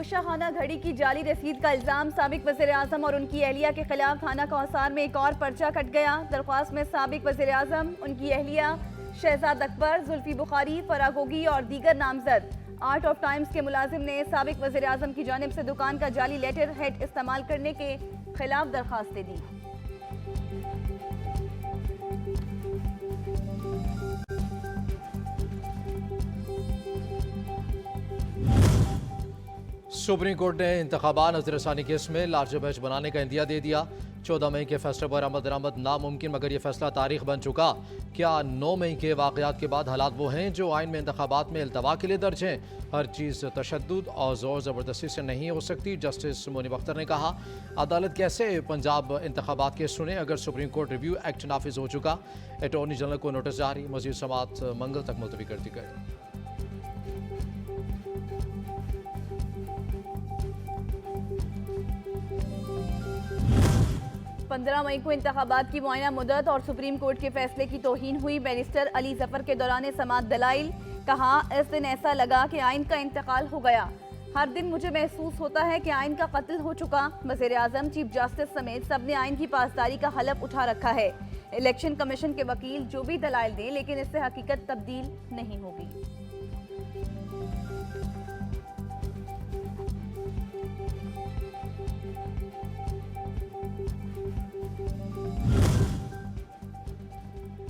तोशाखाना घड़ी की जाली रसीद का इल्जाम, साबिक वज़ीर आज़म और उनकी अहलिया के खिलाफ थाना कौसार में एक और पर्चा कट गया। दरख्वास्त में साबिक वज़ीर आज़म, उनकी अहलिया शहजाद अकबर, जुल्फी बुखारी, फरागोगी और दीगर नामजद। आर्ट ऑफ टाइम्स के मुलाजिम ने साबिक वज़ीर आज़म की जानिब से दुकान का जाली लेटर हेड इस्तेमाल करने के खिलाफ दरख्वास्तें दी। सुप्रीम कोर्ट ने इंतखाबात नजरसानी केस में लार्जर बेंच बनाने का इंदिया दे दिया। 14 मई के फैसले पर अमल दरामद नामुमकिन, मगर यह फैसला तारीख बन चुका। क्या 9 मई के वाकयात के बाद हालात वो हैं जो आइन में इंतखाबात में अल्तवा के लिए दर्ज हैं? हर चीज़ तशद्दुद और ज़ोर ज़बरदस्ती से नहीं हो सकती। जस्टिस मुनीब अख्तर ने कहा, अदालत कैसे पंजाब इंतखाबात केस सुने अगर सुप्रीम कोर्ट रिव्यू एक्ट नाफिज हो चुका। अटॉर्नी जनरल को नोटिस जारी, मजीद समाअत मंगल तक मुलतवी कर दी गई। 15 मई को इंतखाबात की मुआयना मुद्दत और सुप्रीम कोर्ट के फैसले की तौहीन हुई। बैरिस्टर अली जफर के दौरान समाअत दलाइल, कहा, इस दिन ऐसा लगा कि आइन का इंतकाल हो गया। हर दिन मुझे महसूस होता है कि आइन का कत्ल हो चुका। वज़ीर आज़म, चीफ जस्टिस समेत सबने आइन की पासदारी का हलफ उठा रखा है। इलेक्शन कमीशन के वकील जो भी दलाइल दें, लेकिन इससे हकीकत तब्दील नहीं होगी।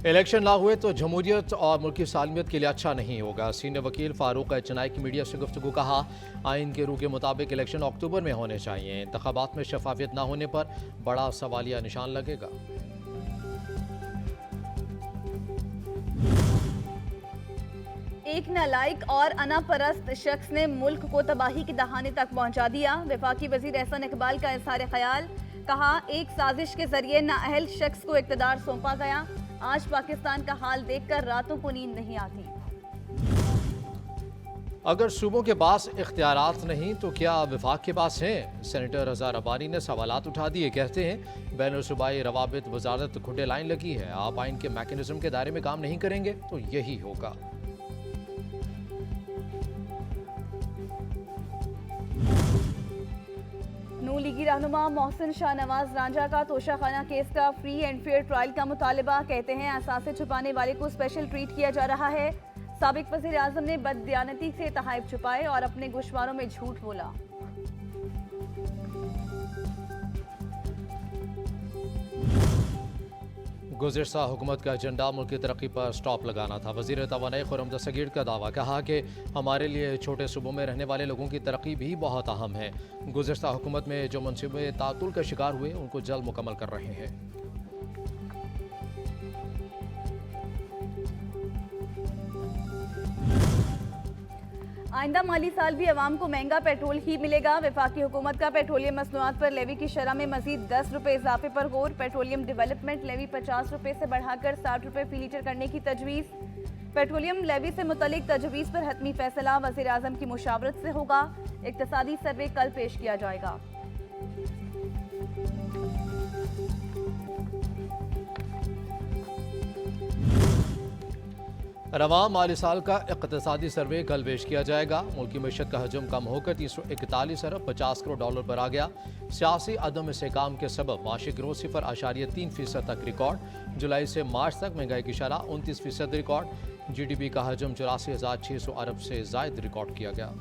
इलेक्शन ना हुए तो जमहूरियत और मुल्क की सालमियत के लिए अच्छा नहीं होगा। सीनियर वकील फारूक चनाई की मीडिया से गुफ्तगू, कहा, आइन के रूह के मुताबिक इलेक्शन अक्टूबर में होने चाहिए। इंतखाबात में शफाफियत ना होने पर बड़ा सवालिया निशान लगेगा। एक नालायक और अनापरस्त शख्स ने मुल्क को तबाही की दहाने तक पहुंचा दिया। वफाकी वजीर एहसन इकबाल का इज़हार ख्याल, कहा, एक साजिश के जरिए नाअहल शख्स को इक़्तिदार सौंपा गया। आज पाकिस्तान का हाल देखकर रातों को नींद नहीं आती। अगर सूबों के पास इख्तियारात नहीं तो क्या वफाक के पास हैं? सेनेटर रज़ा रब्बानी ने सवालात उठा दिए। कहते हैं, बैनुल-सूबाई रवाबित वजारत खुडे लाइन लगी है। आप आइन के मैकेनिज्म के दायरे में काम नहीं करेंगे तो यही होगा। नू लीगी रहनुमा मोहसिन शाहनवाज रांझा का तोशाखाना केस का फ्री एंड फेयर ट्रायल का मुतालबा। कहते हैं, असासे छुपाने वाले को स्पेशल ट्रीट किया जा रहा है। साबिक वज़ीर आज़म ने बददियानती से तहाइफ छुपाए और अपने गोशवारों में झूठ बोला। गुज़िश्ता हुकूमत का एजेंडा मुल्क की तरक्की पर स्टॉप लगाना था। वज़ीर तवानाई खुर्रम दस्तगीर का दावा, कहा कि हमारे लिए छोटे सूबों में रहने वाले लोगों की तरक्की भी बहुत अहम है। गुज़िश्ता हुकूमत में जो मनसूबे तातुल का शिकार हुए उनको जल्द मुकम्मल कर रहे हैं। आइंदा माली साल भी अवाम को महंगा पेट्रोल ही मिलेगा। वफाकी हुकूमत का पेट्रोलियम मसनूआत पर लेवी की शरह में मजीद 10 रुपये इजाफे पर गौर। पेट्रोलियम डेवलपमेंट लेवी 50 रुपये से बढ़ाकर 60 रुपये फी लीटर करने की तजवीज़। पेट्रोलियम लेवी से मुतलिक तजवीज़ पर हतमी फैसला वज़ीर आज़म की मुशावरत से होगा। इक्तसादी सर्वे कल पेश किया जाएगा। रवां माली साल का इक़्तिसादी सर्वे कल पेश किया जाएगा। मुल्क की मईशत का हजम कम होकर 341 अरब 50 करोड़ डॉलर पर आ गया। सियासी अदम इस्तेहकाम के सबब माशी ग्रोथ 0.3% तक रिकॉर्ड। जुलाई से मार्च तक महंगाई की शरह 29% रिकॉर्ड। GDP का हजम 84,600 अरब से ज़ायद रिकॉर्ड किया गया।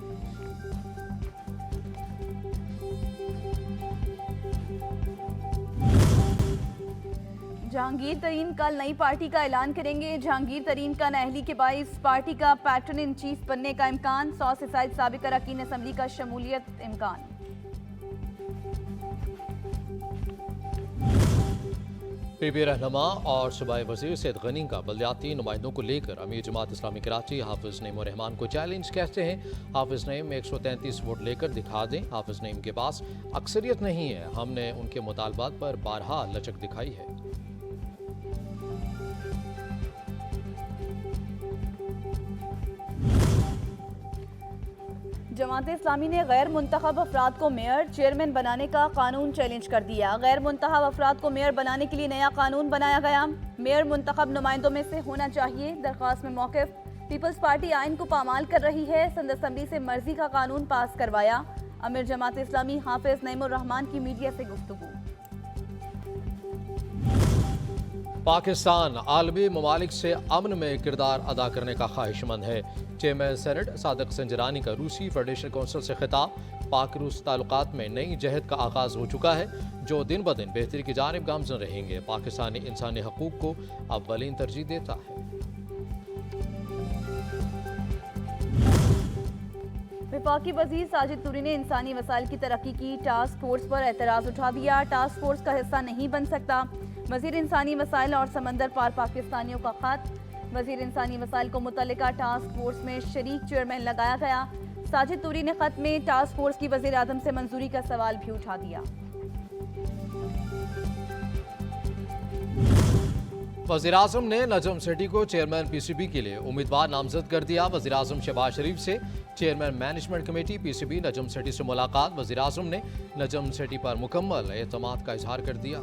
जहांगीर तरीन कल नई पार्टी का ऐलान करेंगे। जहांगीर तरीन का नाअहली के बाइस पार्टी का पैटर्न इन चीफ बनने का इम्कान। 100 से ज़ायद साबिक अरकान असम्बली का शमूलियत इम्कान। PB रहनुमा और सूबाई वज़ीर सैयद गनी का बलदियाती नुमाइंदों को लेकर अमीर जमात इस्लामी कराची हाफिज नईम रहमान को चैलेंज। कहते हैं, हाफिज नईम 133 वोट लेकर दिखा दें। हाफिज नईम के पास अक्सरियत नहीं है। हमने उनके मुतालबात पर बारहा लचक दिखाई है। जमात इस्लामी ने गैर मुंतखब अफराद को मेयर चेयरमैन बनाने का कानून चैलेंज कर दिया। गैर मुंतखब अफराद को मेयर बनाने के लिए नया कानून बनाया गया। मेयर मुंतखब नुमाइंदों में से होना चाहिए। दरख्वास्त में मौक़िफ़, पीपल्स पार्टी आइन को पामाल कर रही है। सिंध असम्बली से मर्जी का कानून पास करवाया। अमीर जमात इस्लामी हाफिज नईमुर रहमान की मीडिया से गुफ्तगू। पाकिस्तान आलमी ममालिक से अमन में किरदार अदा करने का ख्वाहिशमंद है। चेयरमैन सेनेट सादिक संजरानी का रूसी फेडरेशन काउंसिल से खिताब। पाक रूस ताल्लुकात में नई जहद का आगाज हो चुका है, जो दिन ब दिन बेहतरी की जानिब गामजन रहेंगे। पाकिस्तानी इंसानी हकूक को अव्वलीन तरजीह देता है। वफाकी वजीर साजिद तूरी ने इंसानी वसाइल की तरक्की की टास्क फोर्स पर एतराज उठा दिया। टास्क फोर्स का हिस्सा नहीं बन सकता। वजीर इंसानी वसाइल और समंदर पार पाकिस्तानियों का खत। वजीर इंसानी वसाइल को मुतल्लिका टास्क फोर्स में शरीक चेयरमैन लगाया गया। साजिद तूरी ने खत में टास्क फोर्स की वजीर आजम से मंजूरी का सवाल भी उठा दिया। वज़ीर आज़म ने नजम सेठी को चेयरमैन पीसीबी के लिए उम्मीदवार नामजद कर दिया। वज़ीर आज़म शहबाज शरीफ से chairman management committee PCB Najam Sethi से मुलाकात। वज़ीर आज़म ने नजम सेठी पर मुकम्मल एतमाद का इजहार कर दिया।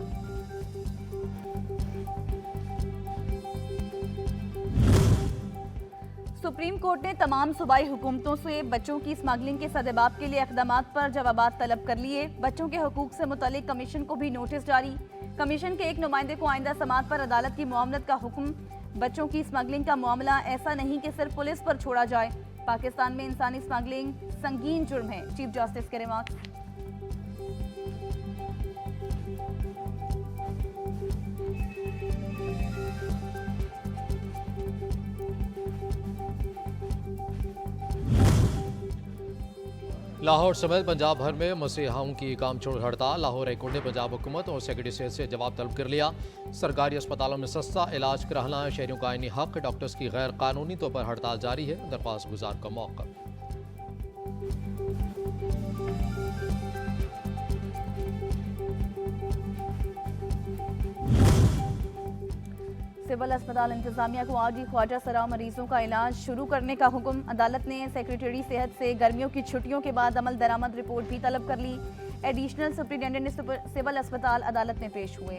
सुप्रीम कोर्ट ने तमाम सूबाई हुकूमतों से बच्चों की स्मगलिंग के सदेबाब के लिए इक़दामात पर जवाबात तलब कर लिए। बच्चों के हकूक से मुतल्लिक कमीशन को भी नोटिस जारी। कमीशन के एक नुमाइंदे को आइंदा समात पर अदालत की मुआवनत का हुक्म। बच्चों की स्मगलिंग का मामला ऐसा नहीं कि सिर्फ पुलिस पर छोड़ा जाए। पाकिस्तान में इंसानी स्मगलिंग संगीन जुर्म है। चीफ जस्टिस के रिमार्क्स। लाहौर समेत पंजाब भर में मसीहाओं की काम छोड़ हड़ताल। लाहौर हाईकोर्ट ने पंजाब हुकूमत और सेक्रेटरी सेहत से जवाब तलब कर लिया। सरकारी अस्पतालों में सस्ता इलाज कराना शहरियों का आईनी हक। डॉक्टर्स की गैर कानूनी तौर पर हड़ताल जारी है। दरख्वास्त गुजार का मौका। सिविल अस्पताल इंतजामिया को आज ही ख्वाजा सराव मरीजों का इलाज शुरू करने का हुक्म। अदालत ने सेक्रेटरी सेहत से गर्मियों की छुट्टियों के बाद अमल दरामद रिपोर्ट भी तलब कर ली। एडिशनल सुप्रिंटेंडेंट सिविल अस्पताल अदालत में पेश हुए।